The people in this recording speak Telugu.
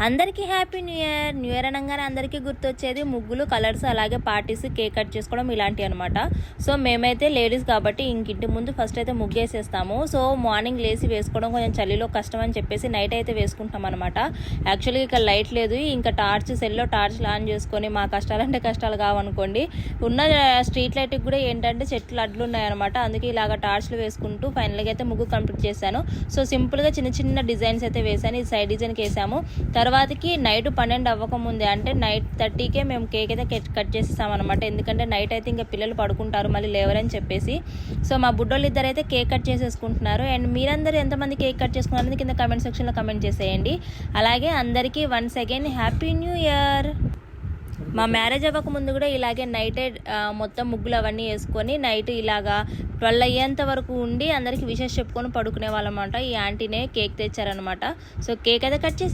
అందరికీ happy new year. New year అనగానే అందరికీ గుర్తొచ్చేది ముగ్గులు, కలర్స్, అలాగే పార్టీస్, కేక్ కట్ చేసుకోవడం ఇలాంటివి అనమాట. సో మేమైతే లేడీస్ కాబట్టి ఇంటి ముందు ఫస్ట్ అయితే ముగ్గు వేసేస్తాము. సో మార్నింగ్ లేసి వేసుకోవడం కొంచెం చలిలో కష్టం అని చెప్పేసి నైట్ అయితే వేసుకుంటాం అనమాట. యాక్చువల్గా ఇక్కడ లైట్ లేదు, ఇంకా సెల్లో టార్చ్ ఆన్ చేసుకొని మా కష్టాలంటే కష్టాలు కావనుకోండి. ఉన్న స్ట్రీట్ లైట్కి కూడా ఏంటంటే చెట్లు అడ్లు ఉన్నాయన్నమాట. అందుకే ఇలాగ టార్చ్లు వేసుకుంటూ ఫైనల్గా అయితే ముగ్గు కంప్లీట్ చేశాను. సో సింపుల్గా చిన్న చిన్న డిజైన్స్ అయితే వేసాను. ఇది సైడ్ డిజైన్కి వేసాము. తర్వాతకి నైట్ 12 అవ్వకముందే అంటే 9:30కే మేము కేక్ అయితే కట్ చేసేసామన్నమాట. ఎందుకంటే నైట్ అయితే ఇంకా పిల్లలు పడుకుంటారు మళ్ళీ లేవరని చెప్పేసి. సో మా బుడ్డోళ్ళు ఇద్దరు అయితే కేక్ కట్ చేసేసుకుంటున్నారు. అండ్ మీరందరూ ఎంతమంది కేక్ కట్ చేసుకున్నారని కింద కమెంట్ సెక్షన్లో కమెంట్ చేసేయండి. అలాగే అందరికీ once again happy new year. మా మ్యారేజ్ అవ్వక ముందు కూడా ఇలాగే నైటే మొత్తం ముగ్గులు అవన్నీ వేసుకొని నైట్ ఇలాగా 12 అయ్యేంత వరకు ఉండి అందరికీ విషెస్ చెప్పుకొని పడుకునే వాళ్ళమాట. ఈ ఆంటీనే కేక్ తెచ్చారనమాట. సో కేక్ అయితే కట్ చేసి